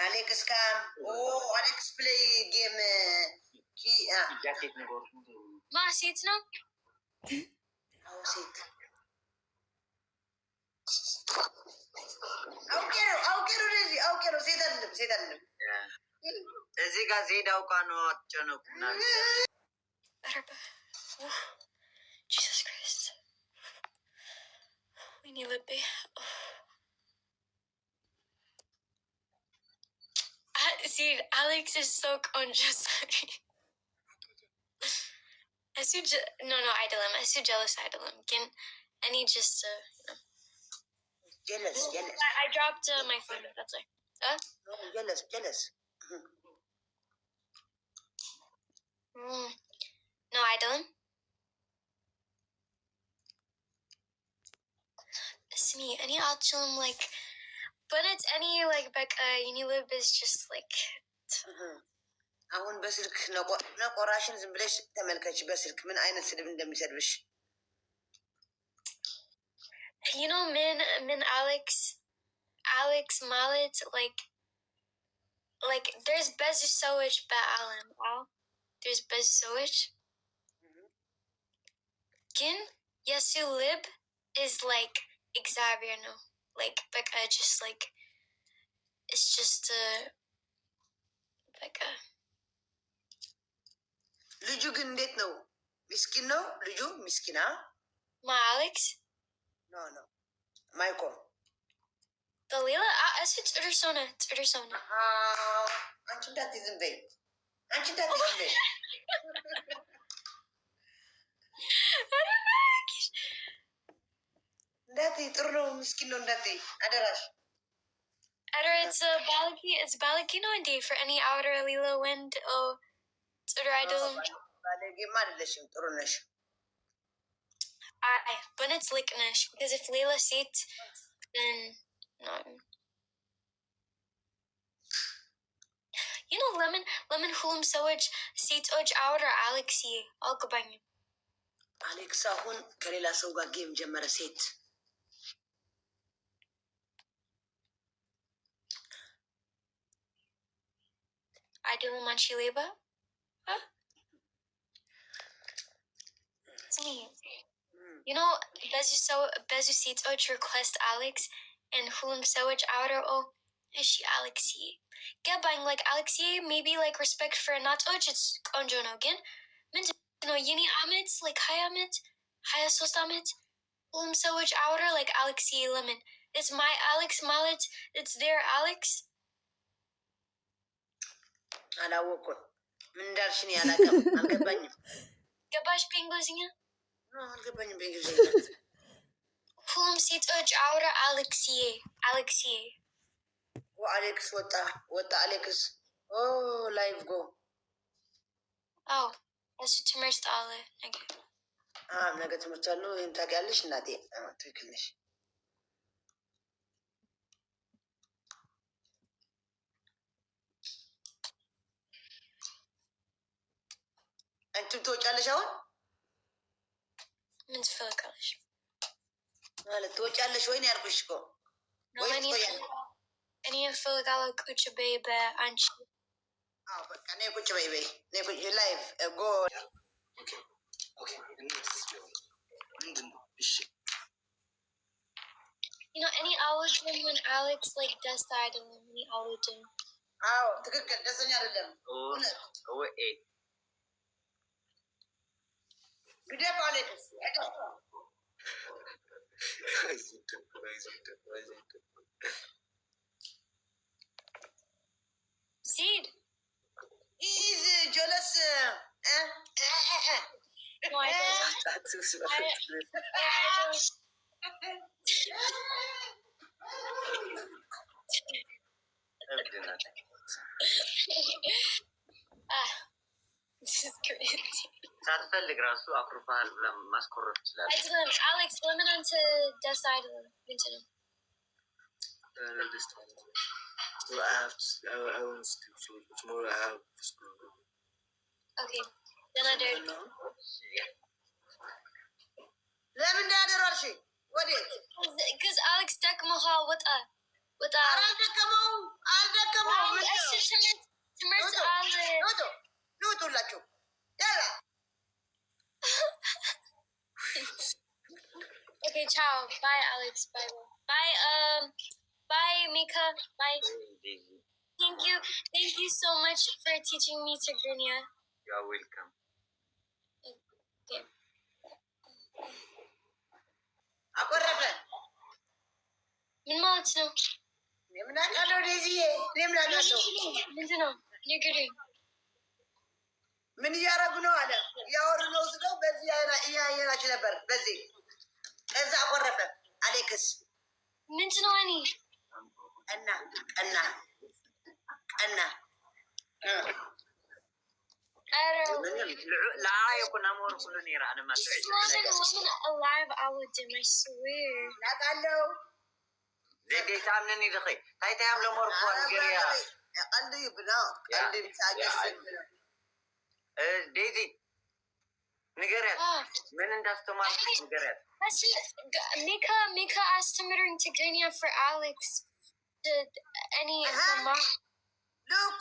Alex can. Oh, Alex play game. Jacket number. Ma, seat no? Oh, seat. أوكي زيد اللب. እዚህ ጋር ዜድ አውቃ ነው አትጨነቁና። Jesus Christ. We need it, babe. See, Alex is so conscious. No, idolum. I so jealous idolum. I need just jealous. I dropped my phone. That's why. No, jealous. No, idolum. Me, any altchum like, but it's any like Becca. Unilib is just like. አሁን በስልክ ነቆራሽን ዝም ብለሽ ተመልከች። በስልክ ምን አይነት ስድብ እንደሚሰድብሽ you know. Min Alex Mallet like there's Bezusowich Ba'alim. Wow, there's Bezusowich. Gin Yesu Lib is like Xavier, no, like Becca, just like it's just Becca. ልጁ ግን እንዴት ነው? ምስኪን ነው ልጁ ምስኪና። ማ አሌክስ ኖ ማይኮ ደሊላ እሱ ጥሩ ሰው ነው። አንቺ እንዳትይ ዝም በይ። እንዳትይ ጥሩ ነው ምስኪን ነው እንዳትይ አደራሽ። it's baliki no indeed for any outer Lila wind. Oh, ጥሩ አይደለም። ባለጌማ አይደለሽም፣ ጥሩ ነሽ። But it's licknish because if Layla seat, then no. You know, lemon hulum sewage seat oj outer Alexi alkabang. Alex አሁን ከሌላ ሰው ጋር ጌም ጀመረ ሴት I do manchi leba. Huh? It's me. You know, Bezu seats out request Alex and Hulum Sewage outer is she Alexi? Get buying like Alexi, maybe like respect for not it's Konjo Nogan. Mint no Yini Amit, like Hi Amit, Hi Sosamit, Hulum Sewage outer like Alexi Lemon. It's my Alex Mallet, it's their Alex. አላወኩም ምን እንዳልሽኝ ያላቀም አልገባኝም። ገባሽ በእንግሊዝኛ? አልገባኝም በእንግሊዝኛ። ሁሉም ሴቶች አውራ አሌክሲዬ አሌክስ ወጣ አሌክስ ላይቭ ጎ እሱ ትምህርት አለ ነገ ትምህርት አለው። ይህን ታውቂያለሽ እናቴ። ትክክል ነሽ። አንቺም ትወጫለሽ አሁን? ምን ትፈልጋለሽ? ማለት ትወጫለሽ ወይ ነው ያልኩሽ እኮ። እኔ እፈልጋለሁ ቁጭ በይ በአንቺ። በቃ ነይ ቁጭ በይ ነይ ቁጭ ላይቭ ጎ ምንድን ነው? እሺ you know any algorithm when Alex like ደስታ አይደለም። any algorithm ትክክል ደስተኛ አይደለም። ግዴታ አሌክስ Seed. He's jealous. No, I don't. That's too smart. This is crazy. ሳትፈልግ ራሱ አኩርፋል ብላ ማስኮረፍ ይችላል። አይደለም አሌክስ ለምን አንተ ደስ አይደለም? ምንድን ነው? I want to do so. Tomorrow I have school. Okay. Then I did. ለምን እንዳደረርሽ ወዴት? Because Alex ደክመሃል ወጣ አልደከመው Ciao. Bye, Alex. Bye. Bye, Mika. Bye. Thank you. Thank you so much for teaching me Tigrinya. You are welcome. Okay. አቆረፈ ምን ማለት ነው? ምን አውቃለሁ ዴዚዬ፣ ምን አውቃለሁ። ምንድን ነው ንገረኝ። ምን እያደረጉ ነው አለ። እያወሩ ነው ስለው በዚህ እያየናችሁ ነበር። በዚህ እዛ አቆረፈ አሌክስ። ምንድን ነው እኔ ቀና لا يكون أمور كل نيرة أنا ما تعيش. women alive I would do, I swear. لا قالوا زي دي تعملني دخي هاي تعمل أمور كون قرية قلبي بنا قلبي مساجس ديزي نقرأ من أنت استمر نقرأ That's Mika asked to meet Tigrinya for Alex. Did any mama? Look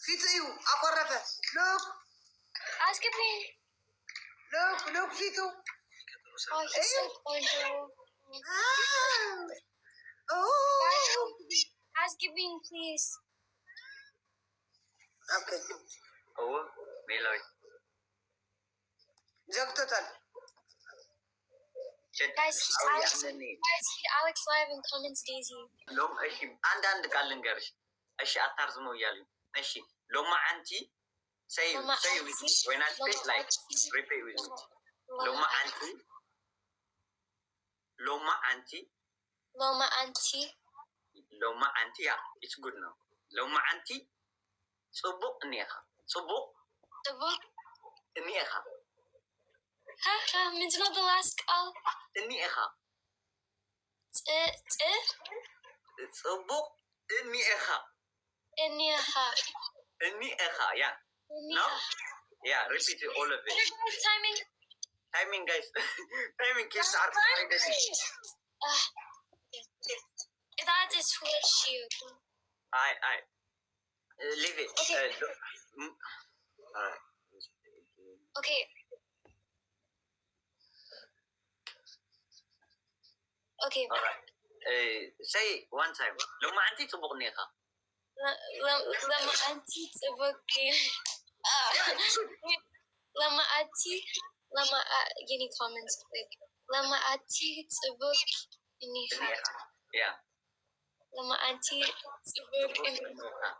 فيتو أقرفه Ask me. Look فيتو. Oh, he's so funny. Ask me, please. Okay. Oh, Meloy. زقتتل. Guys, Alex live and comments Daisy. لوم أشي عند قال لنقرش أشي أثار زمو يالي أشي لوم أنتي say with me when I speak like repeat with me لوم أنتي yeah it's good now لوم أنتي صبوق نيخا نيخا Means not the last call. نيخا صبوق نيخا yeah no yeah repeat all of it timing guys timing kids are that is foolish you. I leave it okay. Okay. Okay. All right. Say one time. لما أنتي تبغنيها. لما أنتي تبغي. لما يعني comments quick. لما أنتي تبغنيها. Yeah. لما أنتي تبغنيها.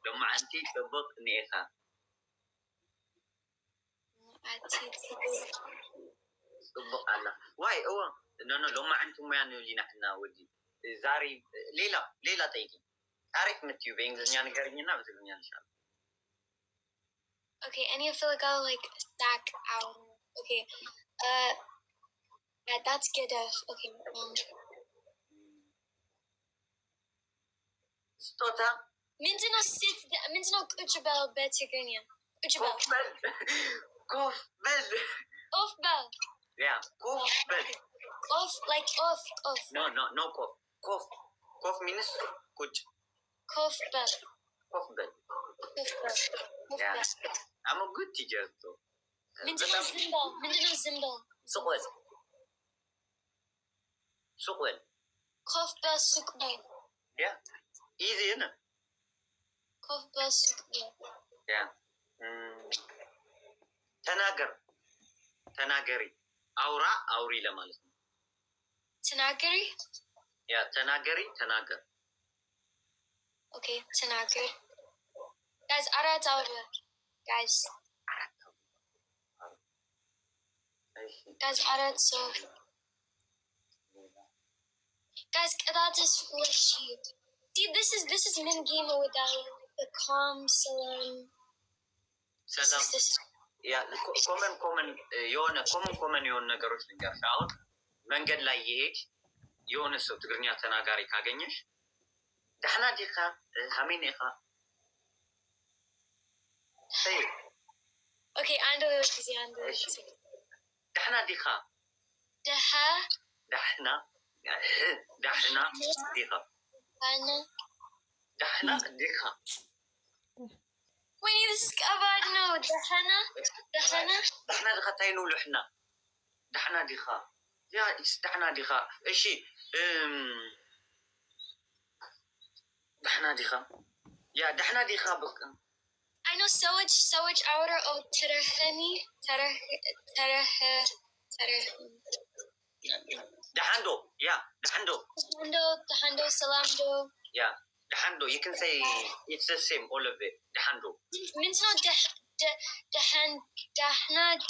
لما أنتي تبغنيها. تبغ الله. Why? Oh. No لما أنتم ما يعني نحن ودي. زاري ليلى تيجي. تعرف متيو بإنجليزي يعني قرينا بتقولني إن شاء الله. Okay, any of the like stack out. Okay, yeah, that's good. Okay. Stota. Mindino sit. Mindino kuchbel betigrinia. Kuchbel. Kofbel. Ofbel. Yeah, kofbel. Off like off. No kof. Kof means kuch. Kofbel. Yeah, I'm a good teacher though. Mindino zimbal. Sukwel. Kofbel sukbel. Yeah, easy enough. Kofbel sukbel. Yeah. ተናገሪ አውሪ ለማለት ነው። ተናገሪ ያ ተናገር Okay, ተናገር guys አራት አውራ guys አራት so guys that is bullshit. See this is min game without the calm salam. This is ያ ኮመን የሆነ ነገሮች ልንገርሽ። አሁን መንገድ ላይ ይሄድ የሆነ ሰው ትግርኛ ተናጋሪ ካገኘሽ ደህና ዲኻ ሀሜን ኢኻ Okay, አንድ ጊዜ ደህና ዲኻ ደህና ዲኻ Wait, this is ከባድ ነው። ደህና ዲኻ እንታይ ንብሉ ሕና ደህና ዲኻ يا دحنا ديخا اشي دحنا ديخا يا دحنا ديخا بك I know sewage outer oh terahani دحندو يا دحندو Tahando salamdo. Yeah, dahando. You can say it's the same, all of it. Dahando. Means no dahna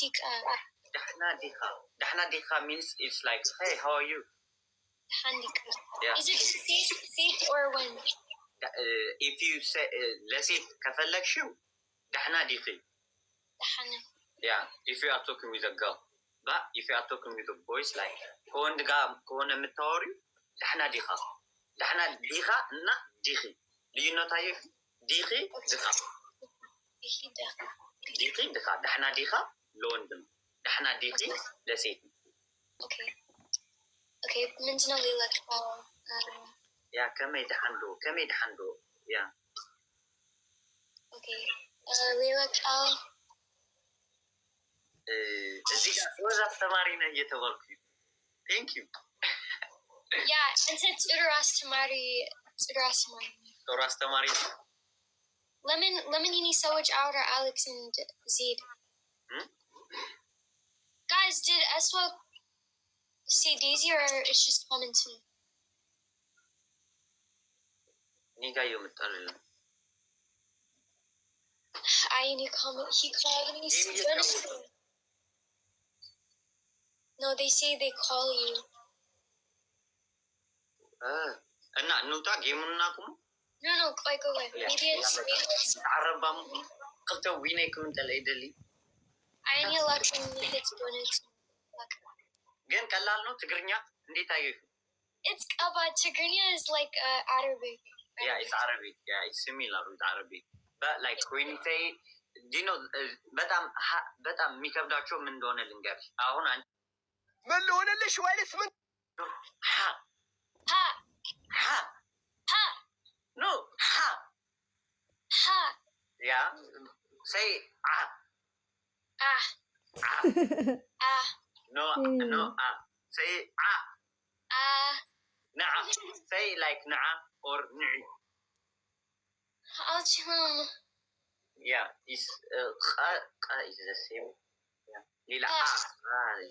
dika. Dahna dikha. Dahna dikha means it's like, hey, how are you? Dahandika. Yeah. Is it seat or when? If you say, let's say, kafalak shu. Dahna dikhi. Dahana. Yeah, if you are talking with a girl. But if you are talking with a boys, like, kone metori, dahna dikha. دحنا ديخا نا ديخي لينو تايف ديخي دخا ديخي دخا دحنا ديخا لوندن دحنا ديخي لسيت okay منتنا ليلة يا كمي دحندو يا okay ليلة እዚህ ጋር ሮዝ አስተማሪ ነህ እየተባልኩ ቴንክ ዩ Yeah, and said ጥሩ አስተማሪ Lemon yini sewage outer Alex and Zed. Guys, did Eswa say Daisy or it's just common to me? Niga yumtal. I need comment. He called me. No, they say they call you. እና እንውጣ ጌሙን እናቁሙ No, like away. Maybe it's عربام قلت وينكم انت الايدلي I need luck if it's bonus. ግን ቀላል ነው ትግርኛ እንዴት አየህ It's about Tigrinya is like Arabic. Yeah, it's Arabic. Yeah, it's similar with Arabic. But like when you say you know በጣም የሚከብዳቸው ምን እንደሆነ ልንገርሽ አሁን አንቺ ምን ልሆንልሽ ወይስ ምን Ha. No. Ha. Yeah. Say ah. No. Say ah. Na'a. Say like na'a or ni'i. Yeah. Is is the same. Yeah. Lila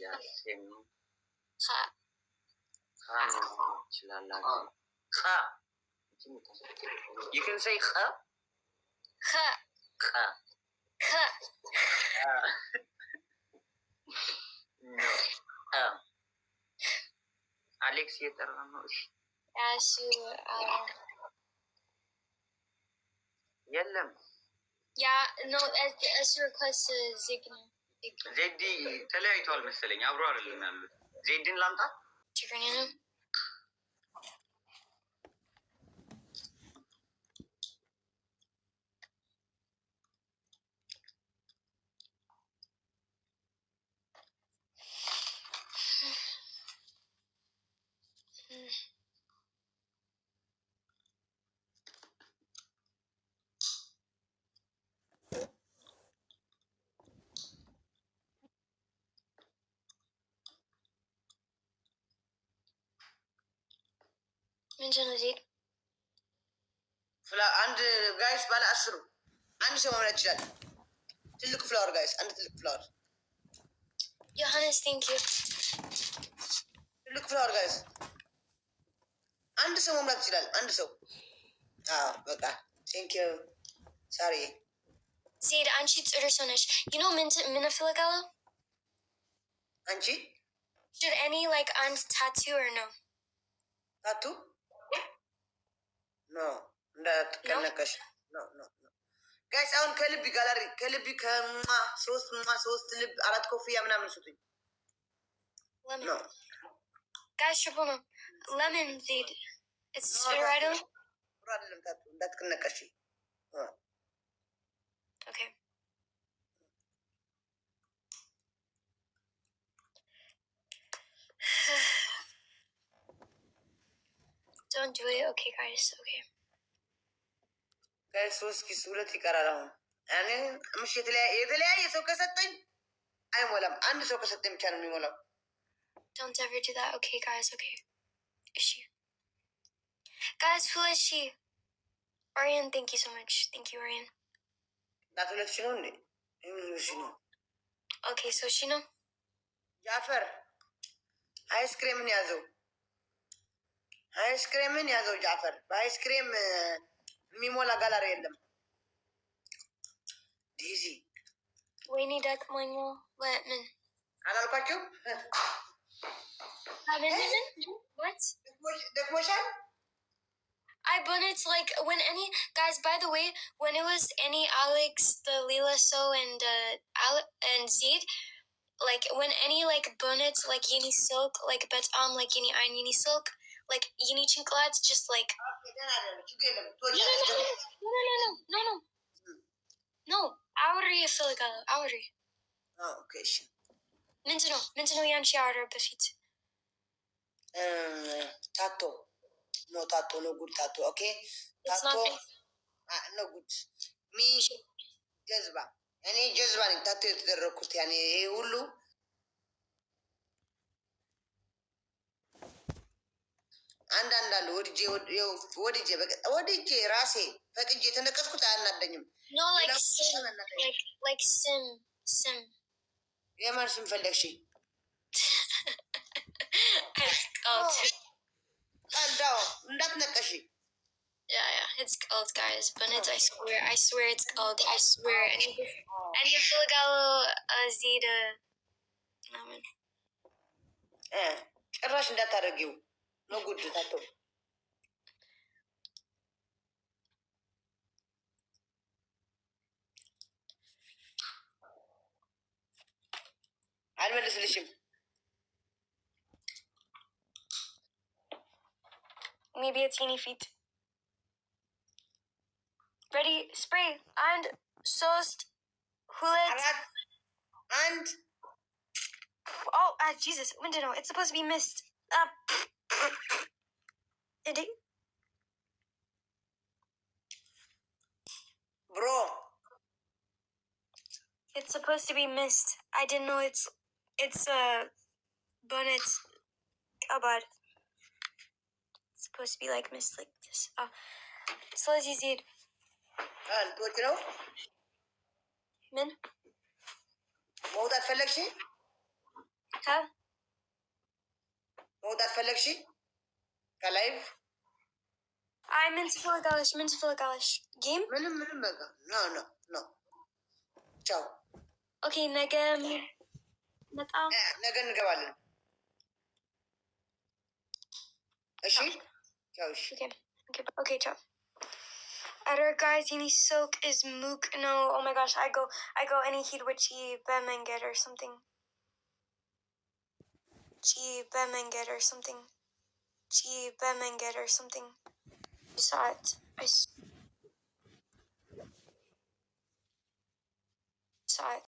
yeah, same. You can say kha. No. Alex yeteranosh. Yellam. Yeah, no, as request Zigna. ዜዲ ተለያይቷል መሰለኝ አብሮ አይደለም ያሉት ዜዲን ላምጣ Tigrinya. አንድ ጋይስ ባለ 10 አንድ ሰው መምረጥ ይችላል። ትልቅ ፍላወር ጋይስ፣ አንድ ትልቅ ፍላወር Johannes, thank you. ትልቅ ፍላወር ጋይስ፣ አንድ ሰው መምረጥ ይችላል። አንድ ሰው በቃ ቴንክ ዩ ሳሪ Zed, አንቺ ጥሩ ሰው ነሽ. You know ምን እፈልጋለሁ? አንቺ Should any like on tattoo or no? ታቱ ኖ እንዳትከነከሽ ኖ ጋይስ አሁን ከልቢ ጋላሪ ከልቢ ሶስት ልብ 4 ኮፍያ ምናምን ስጡኝ Lemon. Guys, Shabono. Lemon, Zed. It's right on? አይደለም ታቱ እንዳትከነከሽ Okay. Don't do it. Okay, guys. Okay. ጋይስ 3 ኪስ 2 ይቀራል። አሁን እኔ ምሽ የተለያየ ሰው ከሰጠኝ አይሞላም። አንድ ሰው ከሰጠኝ ብቻ ነው የሚሞላው። Don't ever do that. Okay, guys. Okay. Is she? Guys, who is she? Orion, thank you so much. Thank you, Orion. That will let you know. Okay, so she know. Jafar, ice cream niazo. Ice cream niazo Jafar. Ice cream mimola gallery them. Easy. We need that money. What man? Alalpachu? What? The question? I but it's like when any guys. By the way, when it was any Alex, the Lila So and and Zed, like when any like bonnets like Yini Silk, like like Yini Ein Yini Silk, like Yini Chinklads, just like no. Auri Filigalo, Auri. Oh, okay. Mintino Yanchi Outer Befit. Tato. No tato, no good tato, okay? It's Tato, not. no good. Me, Jezba. Any Jezba in tato to the Rokutiani, Ulu. አንዳንዳሉ ወድጄ ራሴ ፈቅጄ የተነቀስኩት አያናደኝም። No, like sim. የማን ስም ፈለግሽ? ቀልዳው እንዳትነቀሽ። Yeah, it's called, guys. But I swear it's called. I swear. And you feel like Zeta. ጭራሽ እንዳታደርጊው ነው ጉድ ታቶ አልመልስልሽም። Maybe a teeny feet. Ready? Spray and soast. Hulet. And Oh, Jesus! Window. It's supposed to be mist. Did it? Bro. It's supposed to be mist. I didn't know it's bonnet. Oh, bad. It's supposed to be like mist like this. So let's use it. what you know? Min? መውጣት ፈለግሽ? Huh? መውጣት ፈለግሽ? ከላይቭ I'm into Philagalish. Game? ምንም በቃ no. ቻው። Okay, ነገ እንገባለን። እሺ? ቻው እሺ። Okay, ciao. Other guys, any silk is mook. No, oh my gosh, I go any heat witchy bemenget or something. Bemenget or something. Bemenget or something. I saw it. I saw it.